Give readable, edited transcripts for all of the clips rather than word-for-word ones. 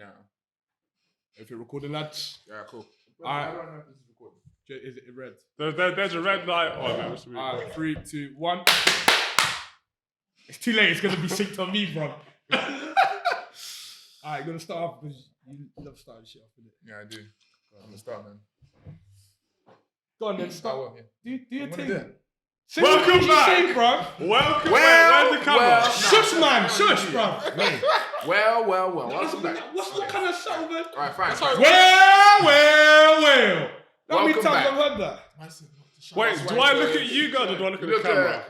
now. If you're recording, lads. Yeah, cool. Alright. I don't know if this is recording. Is it red? There's a red light on. Alright, 3, 2, 1. It's too late. It's gonna be synced on me, bro. Alright, you're gonna start off because you love starting shit off, innit? Yeah, I do. I'm gonna start, man. Go on then, start. Oh, yeah. Do your I'm thing. gonna do it. Say what Welcome you back. say, bro. Welcome Well, back. Where's the camera? well, Shush, man. Shush, bro. Well. Welcome back. What kind of show, man? Alright, fine. Well. How many Welcome times back. I've heard that? Wait, do I look at you guys or do I look at the camera?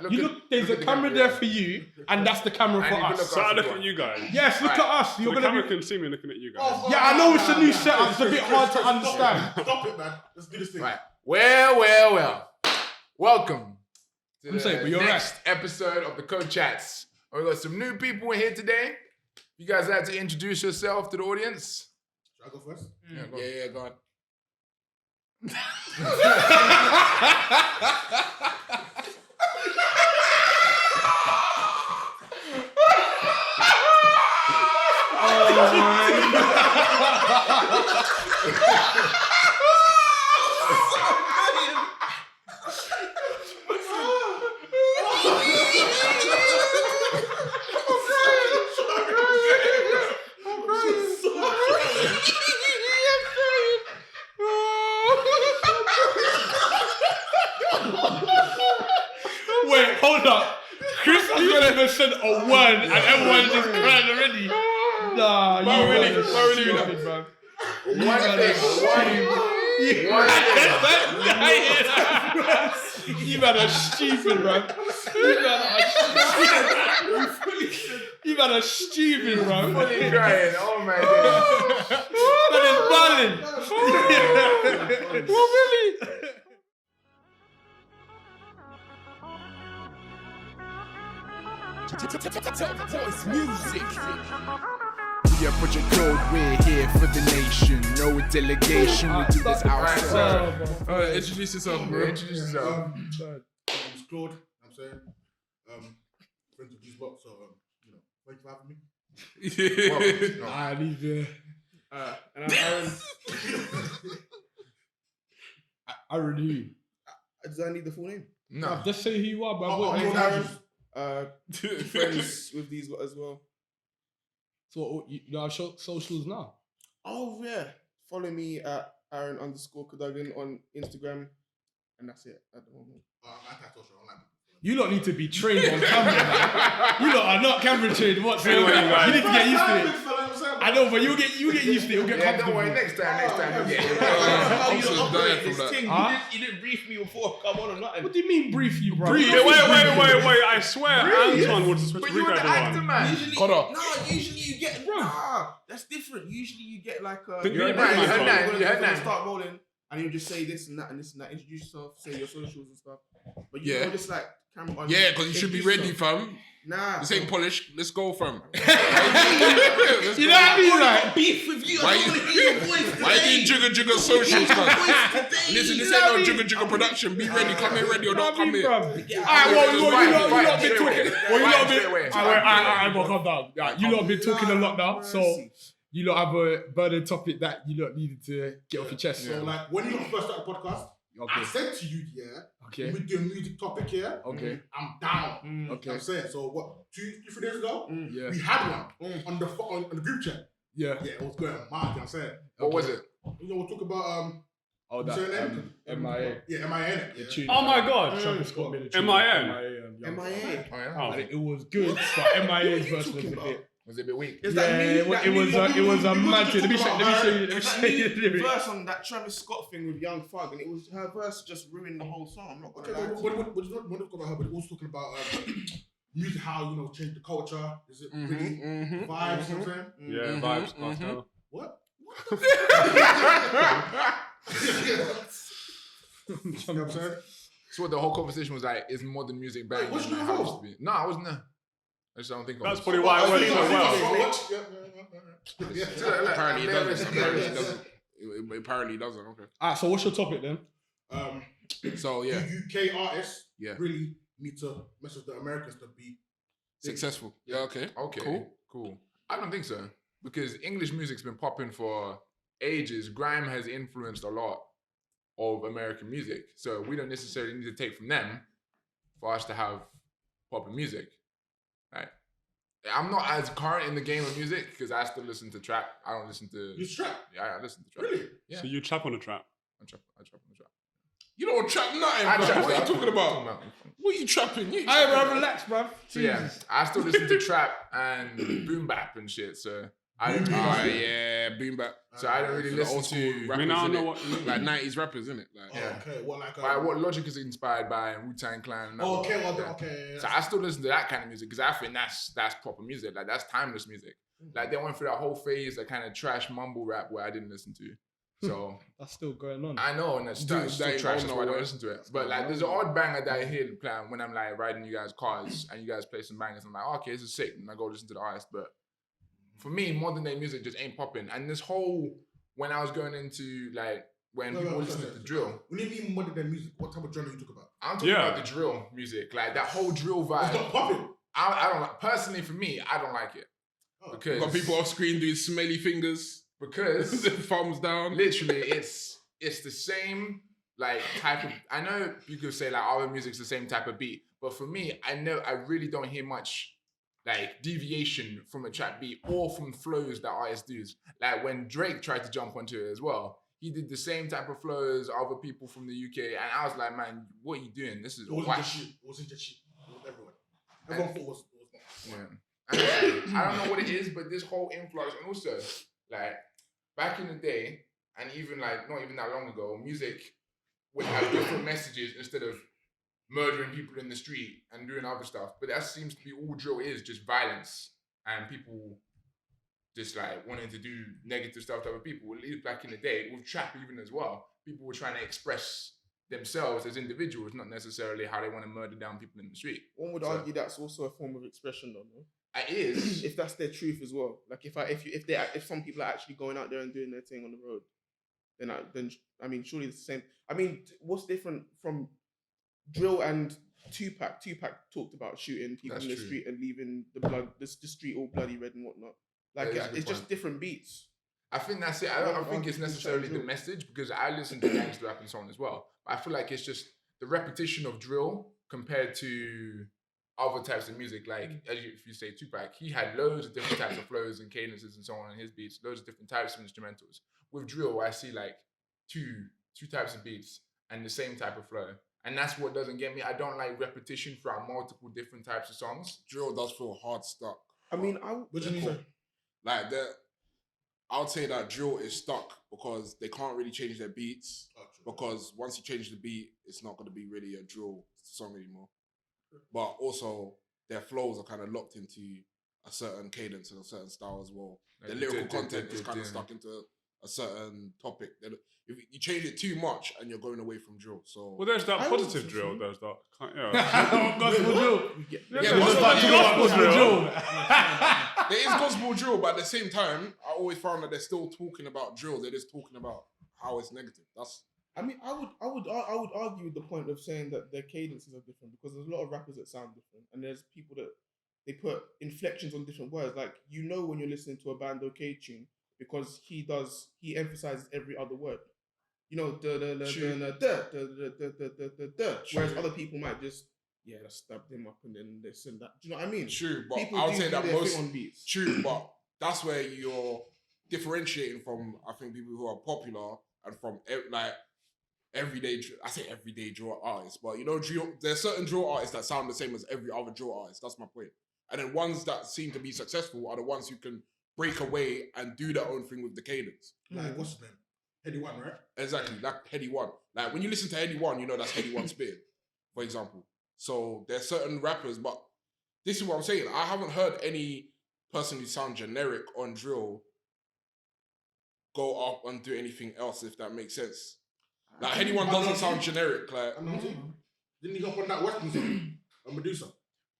There's a camera there for you, and that's the camera for And you can us. look So I us look as at you guys. Yes, look at us. So You're the gonna camera be. can see me looking at you guys. Yeah, I know it's a new setup. It's a bit hard to understand. Stop it, man. Let's do this thing. Right. Well. Welcome to I'm saying, but you're next episode of the CHATS. We got some new people in here today. You guys like to introduce yourself to the audience? Should I go first? Yeah, go on. Wait, hold up. Chris has not even said a word, and everyone's just crying already. Nah, you really stupid, bro. One thing. You man are stupid, bro. You man are stupid, bro. Fully crying. Oh my god. That is balling. What really? Voice music. Yeah, Project Code, we're here for the nation. No delegation, we do this ourselves. Alright, introduce yourself, bro. Introduce yourself. It's Claude. I'm saying, friends of this box. So, thank you for having me. Well, I need to. And I'm Aaron. I really. Does I need the full name? no. Just say who you are, bro. Oh, My name's Aaron. Aaron. Friends with these lot as well. So you have socials now. Oh yeah. Follow me at Aaron_Cadogan on Instagram. And that's it at the moment. I'm anti-social. I don't like You lot need to be trained on camera, man. You lot are not camera trained whatsoever. Anyway, guys. You need to get used to it. it. I know, but you get used to it. You'll get Yeah, don't comfortable. worry. Next time. You'll get it. I'm you so don't dying operate from this that. thing. Huh? You didn't brief me before. Come on or nothing. What do you mean brief you, bro? Wait. I swear Anton was supposed But to you brief were the actor, everyone. man. Usually, Hold on. no, usually you get that's different. Usually you get like Then You heard brief that, you myself. heard that. You heard gonna that. start rolling and you just say this and that and this and that. Introduce yourself, say your socials and stuff. But you Yeah. know, just like camera on. Yeah, because you should be ready, yourself. fam. Nah. This ain't polished. Let's go, fam. You know what I mean? Like, beef with you. Why I you- want to hear your voice today. Why you doing jigger socials, man? Voice Listen, today. this ain't no jigger production. Be ready. Come here ready or don't come here. Alright, well, you lot been talking. Well, you lot been. Alright, well, calm down. Yeah, you lot been talking a lot now, so you lot have a burning topic that you lot needed to get off your chest. So, like, when you first started the podcast, I Okay. said to you, Okay. we do a music topic here. Okay. I'm down. You know what Okay. I'm saying? So, what, 3 days ago, Yeah. we had one on the group chat. Yeah. Yeah, it was going mad, you know what I'm saying? What was it? You know, we'll talk about, Oh, that MIA. yeah, MIA. The tune. Oh my God. Travis Scott made a tune. MIA. MIA. Oh, yeah. Oh. And it was good, but MIA's version was a bit. Was it a bit weak? Is Yeah, that me? it was a mad tune. Let me show you. That new verse on that Travis Scott thing with Young Thug, and it was her verse just ruined the whole song. I'm not Okay, gonna lie. what we're not talking about her, but we're also talking about music, how, you know, change the culture. Is it really vibes, you know what I'm saying? Yeah, vibes, cartel. What? Mm-hmm. You know what I'm saying? So what the whole conversation was like, is modern music banging? Wait, was you like how it involved? used to be? No, I wasn't there. I just don't think That's I probably why it went so well. Apparently he doesn't. Apparently he doesn't. Okay. Alright, so what's your topic then? So yeah, UK artists Yeah. really need to mess with the Americans to be successful. Yeah. Okay. Okay, Cool. cool. I don't think so. because English music's been popping for ages. Grime has influenced a lot of American music, so we don't necessarily need to take from them for us to have popping music. Right? I'm not as current in the game of music because I still listen to trap. I don't listen to. You trap? Yeah, I listen to trap. Really? Yeah. So you trap on the trap? I trap on the trap. You don't trap nothing, I bro. trap, What are you bro. talking about? What are you trapping? You Hey, trapping? bro, relax, bro. So yeah, I still listen to trap and boom bap and shit. So I don't really, Yeah, boom back. so I don't really The listen old school to. rappers, I don't know innit? what you mean. Like 90s rappers, isn't it? Like, Oh, Yeah. okay. What like? What Logic is inspired by Wu-Tang Clan. And that Oh, lot. okay. Well, Yeah. okay. So I still listen to that kind of music because I think that's proper music. Like that's timeless music. Like they went through that whole phase of kind of trash mumble rap where I didn't listen to. So That's still going on. I know, and it's Dude, still they trash. don't That's know why I don't what- listen to it. But like, there's an odd banger that I hear playing when I'm like riding you guys' cars and you guys play some bangers. I'm like, okay, this is sick, and I go listen to the artist. But for me, modern day music just ain't popping. And this whole when I was going into like when people listen to the drill. When you mean modern day music, what type of genre you talk about? I'm talking Yeah. about the drill music, like that whole drill It's vibe. not popping. I don't like, personally for me, I don't like it Oh. because got people off screen doing smelly fingers, because thumbs down. literally it's the same like type of. I know you could say like our music's the same type of beat, but for me, I really don't hear much like deviation from a trap beat or from flows that artists do. Like when Drake tried to jump onto it as well, he did the same type of flows other people from the UK, and I was like, man, what are you doing? This is It wasn't whack. just you. It wasn't just you. It was everyone. Everyone thought it was not. Yeah. And I don't know what it is, but this whole influx, and also like back in the day, and even like not even that long ago, music would have different messages instead of murdering people in the street and doing other stuff. But that seems to be all drill is, just violence and people just like wanting to do negative stuff to other people. At least back in the day, with trap even as well, people were trying to express themselves as individuals, not necessarily how they want to murder down people in the street. One would So- argue that's also a form of expression, though. No? It is. If that's their truth as well. Like if some people are actually going out there and doing their thing on the road, then I mean, surely it's the same. I mean, what's different from drill and Tupac? Tupac talked about shooting people That's in the true. street and leaving the street all bloody red and whatnot. Like That is a good it's just point. different beats. I think that's it. I don't think it's necessarily the message because I listen to gangster rap and so on as well. But I feel like it's just the repetition of drill compared to other types of music. Like if you say Tupac, he had loads of different types of flows and cadences and so on in his beats, loads of different types of instrumentals. With drill, I see like two types of beats and the same type of flow. And that's what doesn't get me. I don't like repetition throughout multiple different types of songs. Drill does feel hard stuck. I mean, What do you mean? Like I would say that drill is stuck because they can't really change their beats. Because once you change the beat, it's not going to be really a drill song anymore. But also, their flows are kind of locked into a certain cadence and a certain style as well. The lyrical content is kind of stuck into a certain topic. If you change it too much, and you're going away from drill. So Well, there's that I positive would- drill. There's that. Yeah. Gospel drill. Yeah, Yeah, there's but- gospel drill. there is gospel drill, but at the same time, I always found that they're still talking about drill. They're just talking about how it's negative. I mean, I would argue with the point of saying that their cadences are different because there's a lot of rappers that sound different, and there's people that they put inflections on different words. Like when you're listening to a Band OK tune because he emphasizes every other word. Whereas other people might just let's stab him up and then this and that. Do you know what I mean? True, but People I would do say do that their most thing on beats. true, but that's where you're differentiating from. I think people who are popular and from everyday. I say everyday drill artists, but drill. There's certain drill artists that sound the same as every other drill artist. That's my point. And then ones that seem to be successful are the ones who can break away and do their own thing with the cadence. Like, what's his name? Heady One, right? Exactly, like Heady One. Like when you listen to Heady One, that's Heady One spitting, for example. So there's certain rappers, but this is what I'm saying. I haven't heard any person who sound generic on drill go up and do anything else, if that makes sense. Like Heady One doesn't sound generic. Like I'm not saying. Didn't he hop on that Western song? On Medusa.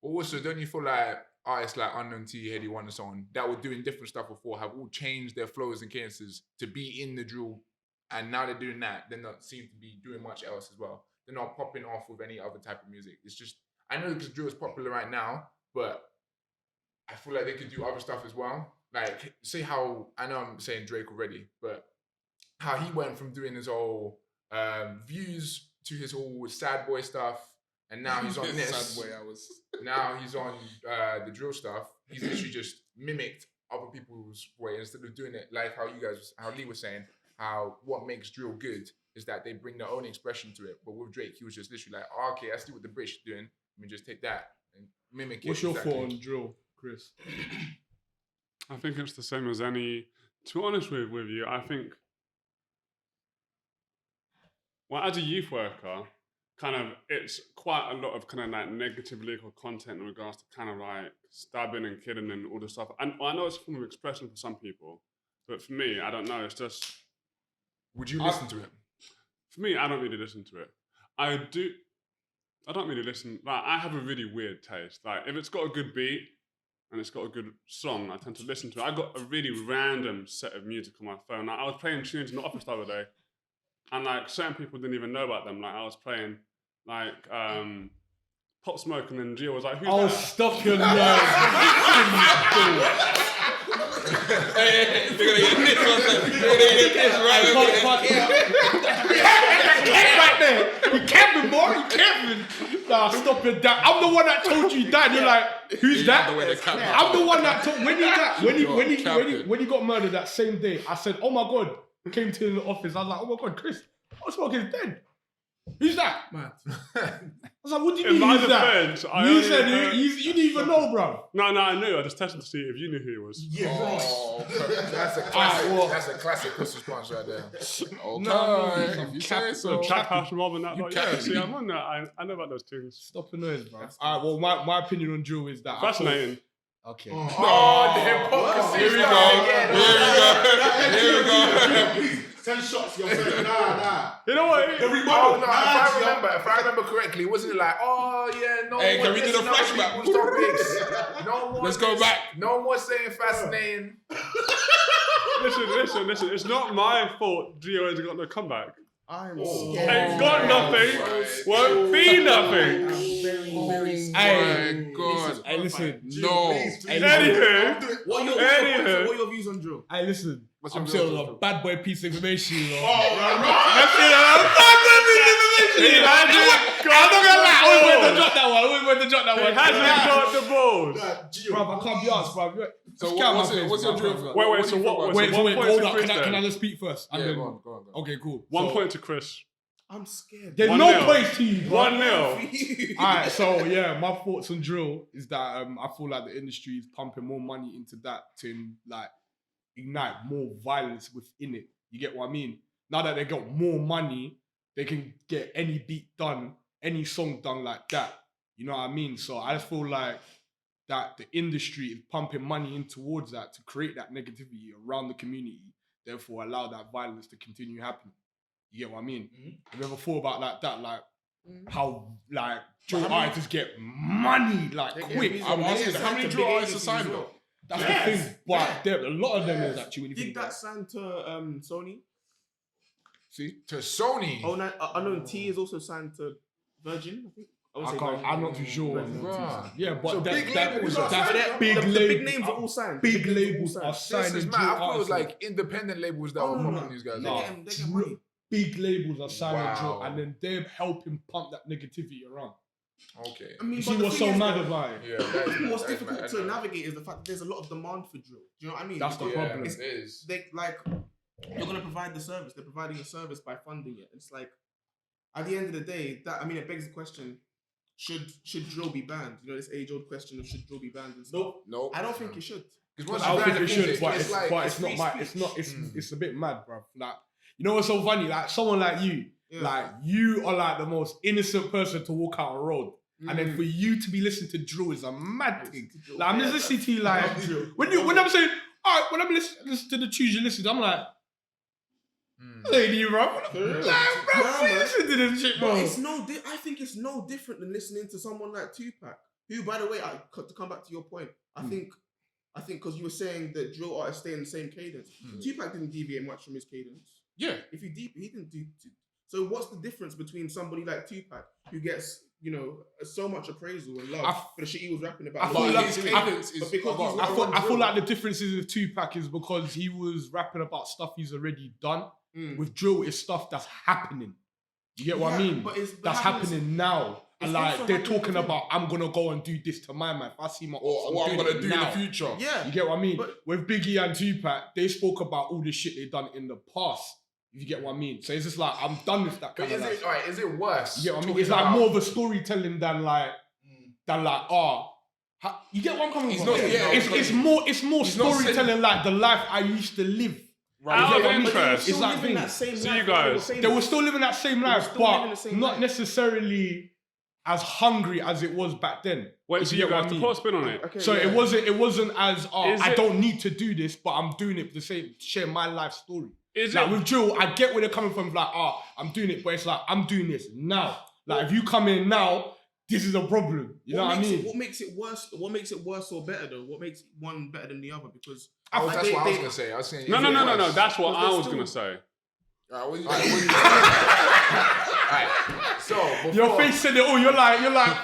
But also, don't you feel like artists like Unknown T, Heady One and so on, that were doing different stuff before, have all changed their flows and cadences to be in the drill, and now they're doing that, they're not seem to be doing much else as well. They're not popping off with any other type of music. It's just, I know because drill is popular right now, but I feel like they could do other stuff as well. like, say how, I know I'm saying Drake already, but how he went from doing his whole views to his whole sad boy stuff, and now he's on this. Sad boy, Now he's on the drill stuff. He's literally just mimicked other people's way instead of doing it like how Lee was saying, how what makes drill good is that they bring their own expression to it. But with Drake, he was just literally like, oh, okay, I see what the British are doing. Let me just take that and mimic it. What's your thought on drill, Chris? I think it's the same as any. To be honest with you, I think. Well, as a youth worker, kind of, it's quite a lot of kind of like negative lyrical content in regards to kind of like stabbing and killing and all this stuff. And I know it's a form of expression for some people, but for me, I don't know. It's just. Would you listen to it? For me, I don't really listen to it. I don't really listen. Like, I have a really weird taste. Like, if it's got a good beat and it's got a good song, I tend to listen to it. I got a really random set of music on my phone. Like, I was playing tunes in the office the other day, and like certain people didn't even know about them. Like, I was playing like Pop Smoke, and then Gio was like, "Who's that?" Stop your nerves. Hey, you're gonna get this one. You're gonna get this Right there. You camping, boy. You camping. Nah, stop your dad. I'm the one that told you that. You're like, who's that? I'm the one that told when he got murdered that same day. I said, oh my god. Came to the office. I was like, oh my god, Chris, Pop Smoke is dead. Who's that? Man. I was like, what do you mean who's that? You said you didn't even know, bro. No, I knew. I just tested to see if you knew who he was. Yeah, that's a classic. That's a classic Chris response right there. Okay, if you say so. Trap house from Robin, that. Yeah, see, I'm on that. I know about those tunes. Stop the noise, bro. All right, well, my opinion on drill is that fascinating. Okay. The hypocrisy. Here we go. 10 shots, you're saying, nah. You know what? If I remember correctly, wasn't it like, oh yeah, no Hey, more can we do the flashback? No more. Let's go back. No more saying fascinating. Listen. It's not my fault Gio hasn't got no comeback. I'm Ain't scared. got nothing. Won't be nothing. Very My God. Hey, listen. No. Anywho. What are your views on drill? Hey, listen. What's I'm your saying views a on bad boy piece of information, you know. I'm not gonna lie. I always went to drop that one. He hasn't got the balls. Bro, I can't be asked, bro. So what's your drill? Wait, so what? Wait, One point hold to on. Chris Can I then. just speak first? And Yeah, then, go on. Okay, cool. 1 So, point to Chris. I'm scared. There's 1-0. no place to you, bro. 1-0. Alright, so yeah, my thoughts on drill is that I feel like the industry is pumping more money into that to like ignite more violence within it. You get what I mean? Now that they got more money, they can get any beat done, any song done like that. You know what I mean? So I just feel like that the industry is pumping money in towards that to create that negativity around the community, therefore allow that violence to continue happening. You get what I mean? Have you ever thought about like that? Like how like drill artists get money like quick? I'm asking, how many drill artists are signed though? That's the thing. But a lot of them is actually when you think Did that sign to Sony? See? To Sony. Oh, no, I know T is also signed to Virgin, I think. I'm not too sure. Bruh. Yeah, but So big labels are that's signed. big The labels. big names are all signed. Big labels are This signing is drill mad. I thought it was artists. like independent labels that were pumping these guys. No. They get money. Big labels are signing Wow. drill, and then they're helping pump that negativity around. Okay. I mean, You but see the what's thing so is mad that about it? Yeah, that is mad. What's That is difficult mad. to navigate is the fact that there's a lot of demand for drill. Do you know what I mean? That's the Because problem. It is. they like you're gonna provide the service. They're providing a service by funding it. It's like at the end of the day, it begs the question: should drill be banned? You know, this age-old question of should drill be banned and stuff. Nope. I don't think it should. Because once I you don't ban think the it should, music, but it's like it's not free my. speech. It's not. It's a bit mad, bro. Like, you know what's so funny? Like someone like you, like you are like the most innocent person to walk out a road, and then for you to be listening to drill is a mad thing. Like I'm just listening to you like when I'm saying, all right, when I'm listening to the tunes you listen to, I'm like. Lady, bro. Like, bro, listen to this shit, bro. But it's I think it's no different than listening to someone like Tupac, who, by the way, to come back to your point, I think because you were saying that drill artists stay in the same cadence. Tupac didn't deviate much from his cadence. Yeah. If he didn't do. So what's the difference between somebody like Tupac who gets you know, so much appraisal and love I for the shit he was rapping about. I And feel the like way he his was doing it. cadence is. But because he's I not feel drill. like the differences with Tupac is because he was rapping about stuff he's already done. Mm. With drill, it's stuff that's happening. You get what I Yeah, mean? but That's happening now. And it's like also they're happening talking with him. about, I'm gonna go and do this to my man. If I see my Or ops, what I'm doing gonna it do in now. the future. Yeah. You get what I mean? But- With Biggie and Tupac, they spoke about all the shit they done in the past. If you get what I mean. So it's just like I'm done with that But kind of life. is it worse? You get what I mean? talking It's like about- more of a storytelling than like you get what I'm coming He's from? not- yeah, it's more he's not storytelling like the life I used to live. Right. Out You of get what I mean? interest, It's like living things. that same So life you while they were guys- famous. They were still living that same were life, still living the but same not life. necessarily as hungry as it was back then. Wait, If so you you get what guys, I to mean. put a spin on it. Okay, So yeah. it wasn't as Is I it- don't need to do this, but I'm doing it for the same share my life story. Is Like it? with drill, I get where they're coming from. Like, I'm doing it, but it's like I'm doing this now. Like if you come in now, this is a problem. You know what I makes mean? What makes it worse? What makes it worse or better though? What makes one better than the other? Because Oh, that's they- what I was they- gonna say. I was saying. No. is it worse? That's what Because I they're was still- gonna say. Alright, what you Alright, what do you Alright, so before, Your face said it all. You're like,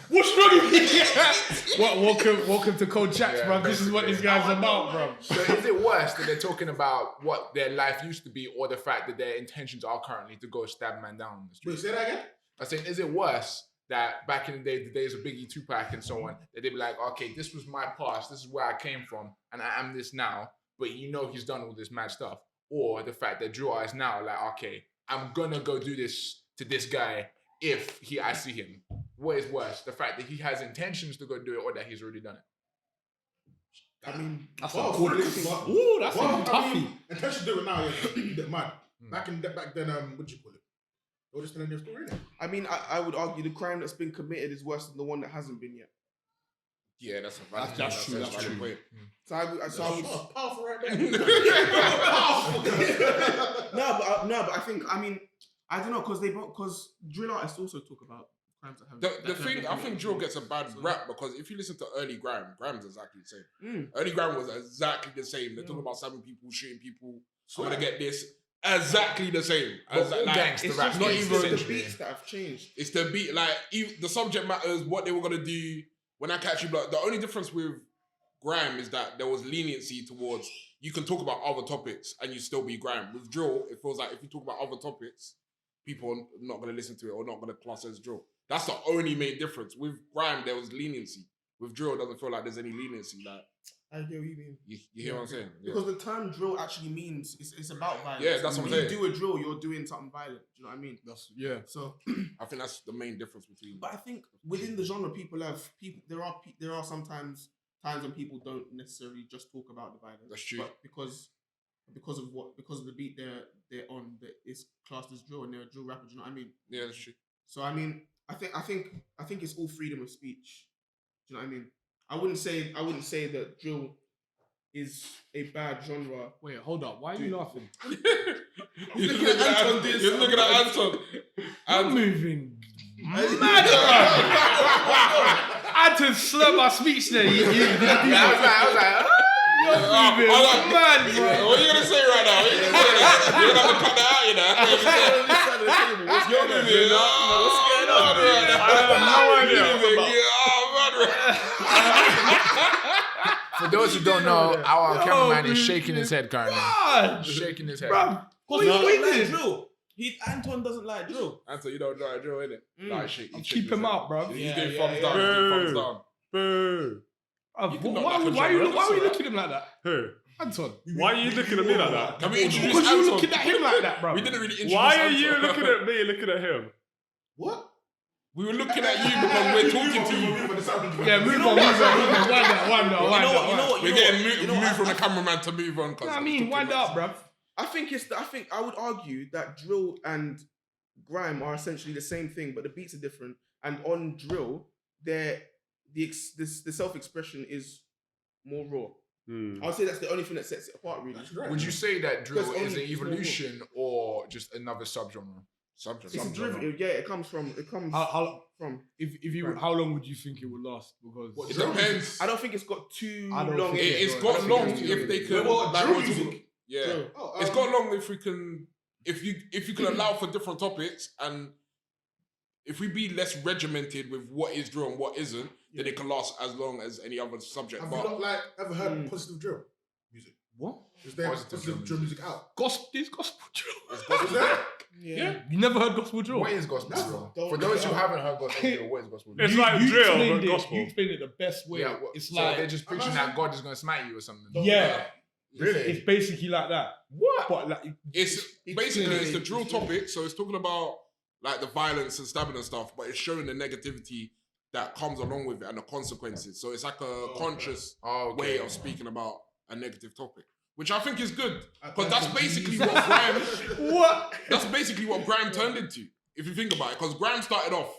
what's wrong with you? welcome to Cold Chats, Yeah, bro. This is what this guy's about, bro. So is it worse that they're talking about what their life used to be, or the fact that their intentions are currently to go stab man down on the street? Wait, say that again? I saying, is it worse that back in the days of Biggie, Tupac, and so on, that they'd be like, okay, this was my past, this is where I came from, and I am this now, but you know he's done all this mad stuff, or the fact that Drew is now like, okay, I'm gonna go do this to this guy if I see him. What is worse, the fact that he has intentions to go do it, or that he's already done it? I mean, That's Well, a good. well, Ooh, that's well, a I toughie. mean, intention to do it now, yeah, a bit mad. Back then, what do you call it? They were just telling their story, innit? I mean, I would argue the crime that's been committed is worse than the one that hasn't been yet. Yeah, that's a valid That's true, a that's valid true. point. So I would. Oh, powerful right there. No, but I think I don't know because drill artists also talk about crimes that have. The that have thing, been I think committed. drill gets a bad So- rap because if you listen to early Grime's exactly the same. Mm. Early Grime was exactly the same. They're Yeah. talking about stabbing people, shooting people. I'm gonna get this. Exactly the same. But all Like, gangster It's rap just not is even- the essentially- beats that have changed. it's the beat, like the subject matters, what they were gonna do. When I catch you, blood. The only difference with Grime is that there was leniency towards you can talk about other topics and you still be Grime. With drill, it feels like if you talk about other topics, people are not gonna listen to it or not gonna class it as drill. That's the only main difference. With Grime, there was leniency. With drill, it doesn't feel like there's any leniency. Like I get what you mean. you hear what I'm saying? Yeah. Because the term drill actually means it's about violence. Yeah, that's what I'm When saying. you do a drill, you're doing something violent. Do you know what I mean? Yeah. So, I think that's the main difference between. but I think within the genre, there are sometimes times when people don't necessarily just talk about the violence. That's true. But because of the beat they're on, that is classed as drill and they're a drill rapper. Do you know what I mean? Yeah, that's true. So I mean, I think it's all freedom of speech. Do you know what I mean? I wouldn't say that drill is a bad genre. Wait, hold up. Why are you laughing? He's looking at Anton. He's looking at Anton. I'm moving mad. I had to slur my speech there. I was like, Mad, bro. What are you gonna say right now? What are you gonna say? You're gonna have to cut that out, you know. You're moving. What's going on right now? I have no idea. For those who don't know, our cameraman is shaking his head currently. God, Shaking his head. bro. What He are you like doing? drill. Anton doesn't like drill. Anton, you don't know drill, innit? Nah, shit. Keep him out, bro. He's Yeah, doing yeah, thumbs yeah. down. He's doing thumbs Boo. down. Boo. You can knock Why that are controller, you that's looking alright. at him like that? Who? Anton. Why are you looking at me like that? Can we introduce Because you're Anton? looking at him like that, bro. We didn't really introduce Why are Anton. you looking at me looking at him? What? We were looking at you because we're talking to you. Yeah, move on. Wind up. We're getting moved from the cameraman to move on. I mean, wind up, bro. I think I would argue that drill and grime are essentially the same thing, but the beats are different. And on drill, the self-expression is more raw. I would say that's the only thing that sets it apart, really. Would you say that drill Because is an only- evolution or just another subgenre? It's a derivative. Yeah, it comes from. If you, how long would you think it would last? Because It depends. I don't think it's got too I don't long. think in it. It's I got don't think long it's too if long. they can. What, like, drill we're talking- music? Yeah. Drill. It's got long if we can, if you can allow for different topics and if we be less regimented with what is drill and what isn't, then it can last as long as any other subject. Have you not like ever heard positive drill music? What? Is there Positive positive drill music out? There's gospel drill. Is there? Yeah. You never heard gospel drill? What is gospel Never. drill? Don't For those who know. haven't heard gospel drill, what is gospel drill? It's like drill, explained but gospel. You explained it the best way. Yeah, It's so like they're just preaching that God is going to smite you or something. yeah, Really? it's basically like that. What? But like, It's basically it's the drill Explain it. topic, so it's talking about like the violence and stabbing and stuff, but it's showing the negativity that comes along with it and the consequences. So it's like a conscious way of speaking about a negative topic, which I think is good because that's basically what grime. what? That's basically what grime turned into, if you think about it. Because grime started off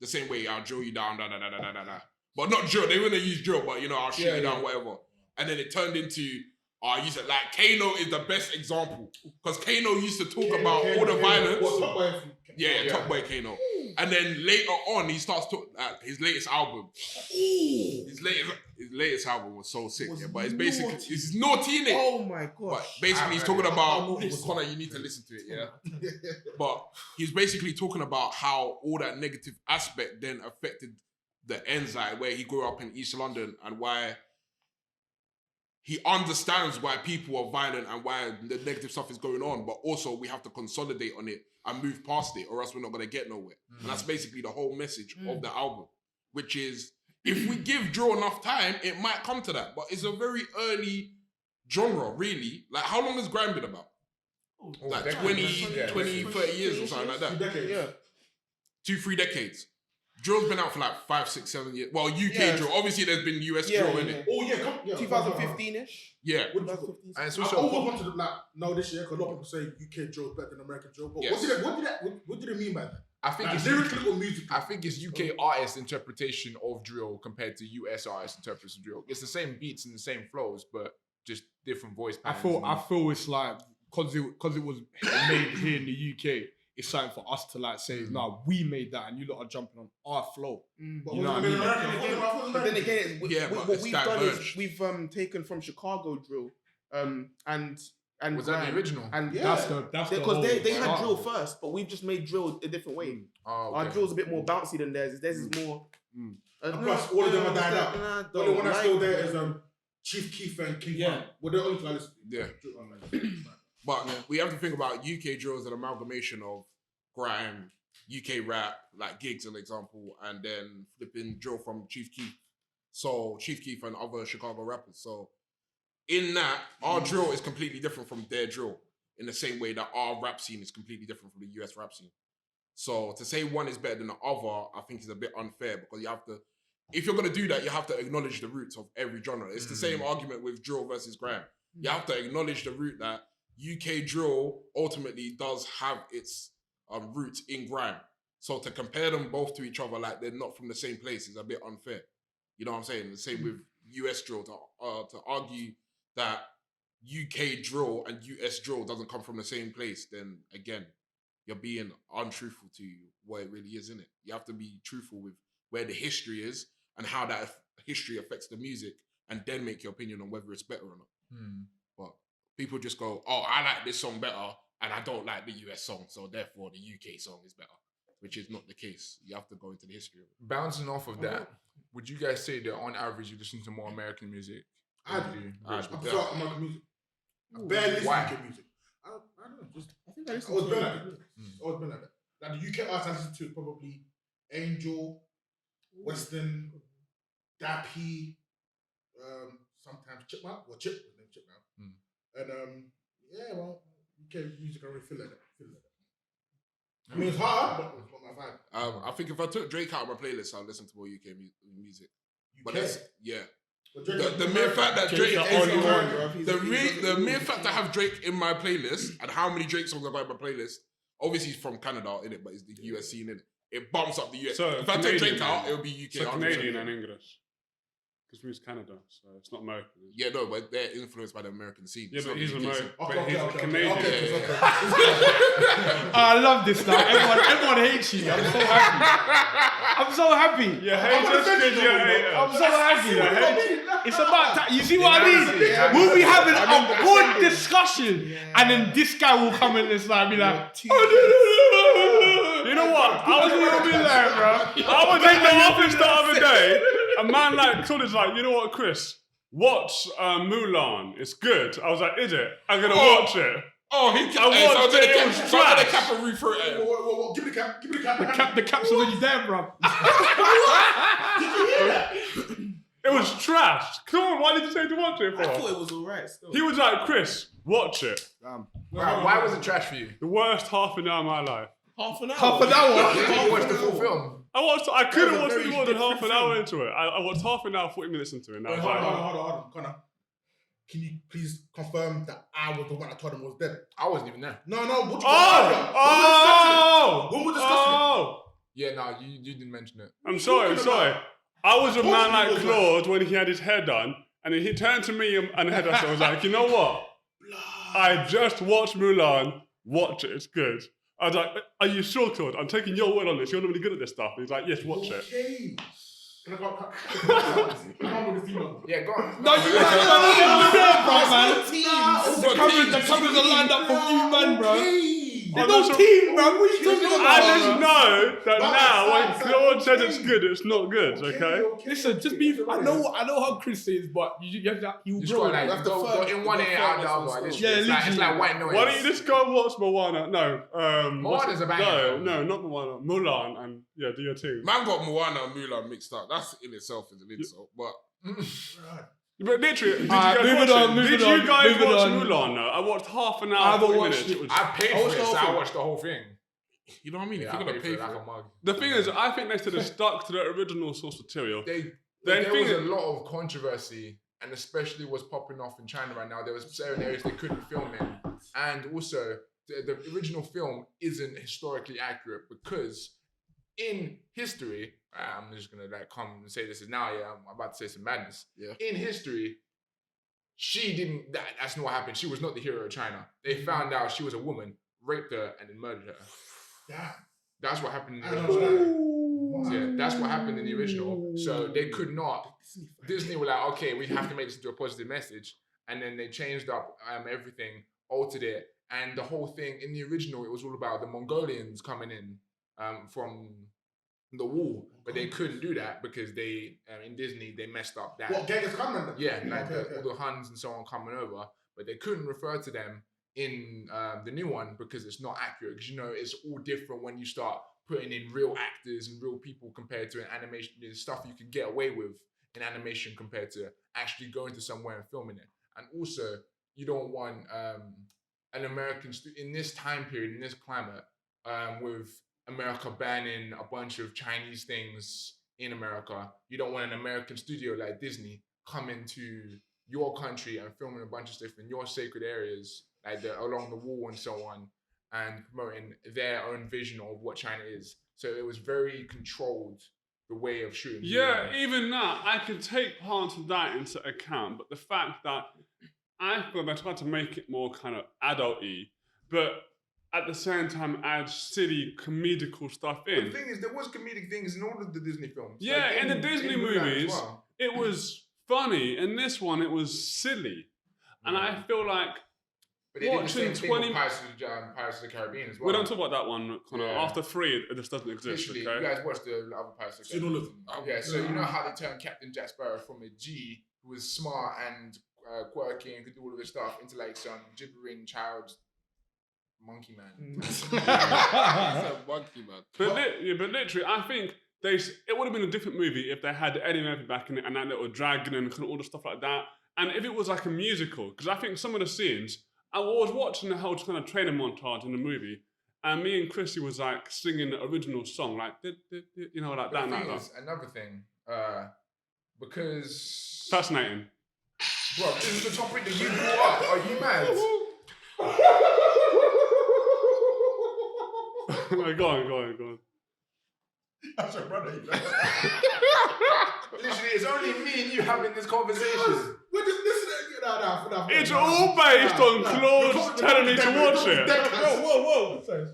the same way: I'll drill you down, but not drill. They wouldn't use drill, but I'll shoot you down, whatever. And then it turned into. I used it like Kano is the best example because Kano used to talk about all the violence. Top Boy Kano. And then later on, he starts talking his latest album. His latest album was so sick, but it's basically it's naughty in it. Oh my god. But basically, he's talking about Connor. You need to listen to it, yeah. But he's basically talking about how all that negative aspect then affected the Enzai, where he grew up in East London, and why. He understands why people are violent and why the negative stuff is going on, but also we have to consolidate on it and move past it, or else we're not going to get nowhere. And that's basically the whole message of the album, which is if we give drill enough time, it might come to that. But it's a very early genre, really. Like, how long has grime been about? Like 20, 30 years or something like that. 2 decades. Yeah. 2-3 decades. Drill's been out for like 5, 6, 7 years. Well, UK drill. Obviously, there's been US drill in it. Oh yeah, 2015-ish. Yeah. 2015. And it's I also always wanted to know this year because a lot of people say UK drill is better than American drill. But Yes. what did it mean by that? I think Like, it's lyrically or musically? I think it's UK artists' interpretation of drill compared to US artists' interpretation of drill. It's the same beats and the same flows, but just different voice I patterns. feel it's like because it was made here in the UK. It's something for us to like say, no, we made that, and you lot are jumping on our flow. But You know what I mean? But then again, but what it's we've done is diverged. we've taken from Chicago drill, and Was that the grime, original? And That's the because whole they had start. drill first, but we've just made drill a different way. Oh, Our okay. drill's a bit more bouncy than theirs. Theirs is more. And plus, all of them are died out. Nah, The only one that's like still there it. is Chief Keef and King Yeah. Von. Well, they're only like Yeah. But we have to think about UK drill as an amalgamation of grime, UK rap, like Gigs, an example, and then flipping drill from Chief Keef. So Chief Keef and other Chicago rappers. So in that, our drill is completely different from their drill in the same way that our rap scene is completely different from the US rap scene. So to say one is better than the other, I think is a bit unfair because you have to, if you're going to do that, you have to acknowledge the roots of every genre. It's the same argument with drill versus grime. You have to acknowledge the root that UK drill ultimately does have its roots in grime. So to compare them both to each other like they're not from the same place is a bit unfair. You know what I'm saying? The same with US drill. To argue that UK drill and US drill doesn't come from the same place, then again, you're being untruthful to what it really is, innit? You have to be truthful with where the history is and how that history affects the music, and then make your opinion on whether it's better or not. But people just go, oh, I like this song better, and I don't like the US song, so therefore the UK song is better, which is not the case. You have to go into the history of it. Bouncing off of that, would you guys say that on average you listen to more American music? I prefer American music. I barely listen Why? to UK music. I don't know. Just I think I I listened was to been it. like that. Always been like that. Like the UK artists I listen to is probably Angel, Western, Dappy, sometimes Chipmunk. Well, Chip, his name Chip now. And yeah, well, UK music I really feel like that. I mean, it's hard, but it's not my vibe. I think if I took Drake out of my playlist, I'd listen to more UK music. But UK? that's, yeah. But Drake- The mere fact that Drake Drake's is the only one, the mere fact I have Drake in my playlist and how many Drake songs I got in my playlist, obviously he's from Canada in it, but it's the US scene in it. It bumps up the US. So if I take Canadian Drake out, then. it'll be UK. So 100%. Canadian and English. Because we use Canada, so it's not American. Yeah, no, but they're influenced by the American scene. Yeah, It's but not he's the UK American. scene. But he's Canadian. Okay. I love this now. Everyone hates you. I'm so happy. I'm so happy. Yeah, hey, just because you're a hater. I'm so happy. It's about that. You see what I mean? Yeah, We'll be having I remember a the good second. discussion, and then this guy will come in and be like, Too oh, no, no, no, no, no. You You know what? I was You'll be there, bro. I was in the office the other day. A man like Claude is like, you know what, Chris? Watch Mulan. It's good. I was like, is it? I'm gonna watch it. Oh, he I watched it. It was so I'm gonna trash. cap and refer it. Whoa, give me the cap. Give me the cap. The cap's already there, bro. Did you hear that? It was trash. Claude, why did you say to watch it I thought for? it was alright still. He was like, Chris, watch it. Why was it trash for you? The worst half an hour of my life. half an hour. Half an hour. Did you watch the full film? I couldn't That was watch a it very more than half an different hour film. into it. I watched half an hour, 40 minutes into it. And I was Hold like, on, Connor. Can you please confirm that I was the one that told him was dead? I wasn't even there. No. What you oh, When we're discussing it. oh. Yeah, no, you didn't mention it. I'm sorry. I was a Of course man you like was, Claude when he had his hair done, and then he turned to me and head us. I was like, you know what? I just watched Mulan. Watch it. It's good. I was like, are you sure, Claude? I'm taking your word on this. You're not really good at this stuff. And he's like, yes, watch it. Okay. Can I go? I don't want to see no. Yeah, go on. No, you can't there, bro, man. Teams. The cameras are lined up for you, man, bro. Okay. There's no team, bro. What are you talking about? I just know that But now when it's Claude says okay. it's good, it's not good, okay? Listen, just be. I know how Chris is, but you have to. He'll Just grow. got like You have to go find- in one you ear, have to out the find other. this Literally. one. It's like white noise. Why don't you just go and watch Moana? No, Moana's a banger. No, not Moana. Mulan, and yeah, do your thing. Man got Moana and Mulan mixed up. That's in itself is an insult. But But literally, did Alright, you guys moving watch on, it? moving Did on, you guys moving watch on. Mulan? No, I watched half an I hour, haven't 40 watched minutes. it. It was I paid I watched for the it, whole so I thing. watched the whole thing. you know what I mean? Yeah, If I you're gonna paid pay for it for like it, a mug. The thing is, I think they should have stuck to the original source material. There Then was a thing- lot of controversy, and especially what's popping off in China right now. There was certain areas they couldn't film in, and also the original film isn't historically accurate because in history, I'm just gonna like come and say this is now. Yeah, I'm about to say some madness. Yeah. In history, she didn't. That's not what happened. She was not the hero of China. They found out she was a woman, raped her, and then murdered her. Damn. That's what happened in I the don't know original. that. Yeah, that's what happened in the original. So they could not. Disney were like, okay, we have to make this into a positive message, and then they changed up everything, altered it, and the whole thing in the original it was all about the Mongolians coming in from the wall, but they couldn't do that because they in Disney they messed up that. What Genghis Khan then? Yeah, like Okay. all the Huns and so on coming over, but they couldn't refer to them in the new one because it's not accurate. Because you know it's all different when you start putting in real actors and real people compared to an animation. There's stuff you can get away with in animation compared to actually going to somewhere and filming it. And also, you don't want an American in this time period, in this climate, with America banning a bunch of Chinese things in America. You don't want an American studio like Disney come into your country and filming a bunch of stuff in your sacred areas, like along the wall and so on, and promoting their own vision of what China is. So it was very controlled, the way of shooting. Yeah, even that, I can take part of that into account, but the fact that I feel they tried to make it more kind of adult-y, but at the same time add silly comedical stuff But in. the thing is, there was comedic things in all of the Disney films. Yeah, Like in the Disney Mulan as movies, well. it was funny. In this one, it was silly. And I feel like But they did the watching same thing 20 with Pirates of the Caribbean as well. we don't talk about that one, Connor. Yeah. After 3, it just doesn't exist, Literally, okay? you guys watched the other Pirates of the So you don't Caribbean. look. Yeah, so you know how they turned Captain Jack Sparrow from a G who was smart and quirky and could do all of this stuff into like some gibbering child monkey man. He's a monkey, man. But literally, I think it would have been a different movie if they had Eddie Murphy back in it and that little dragon and kind of all the stuff like that. And if it was like a musical, because I think some of the scenes, I was watching the whole kind of training montage in the movie, and me and Chrissy was like singing the original song, like, you know, like But that. the thing That. is, another thing, because Fascinating. bro, this is the topic that you brought up. Are you mad? Go on. That's your brother. Literally, it's only me and you having this conversation. We're just listening. No. It's all based on Claude telling me to watch it. Whoa. Sorry.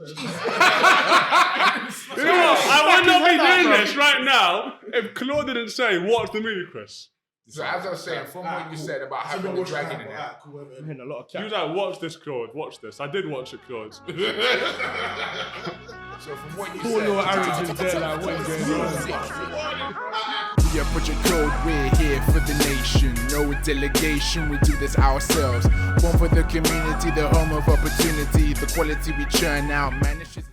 You know what? I would not be doing this right now if Claude didn't say, watch the movie, Chris. So as I was saying, from what you said about having the dragon in it, I'm hearing a lot of You chat. was like, watch this, Claude. Watch this. I did watch it, Claude. so from what you Poor little said, Aaron's in there, like, what is going on? We are Project Code, we're here for the nation. No delegation, we do this ourselves. Born for the community, the home of opportunity. The quality we churn out, man, it's just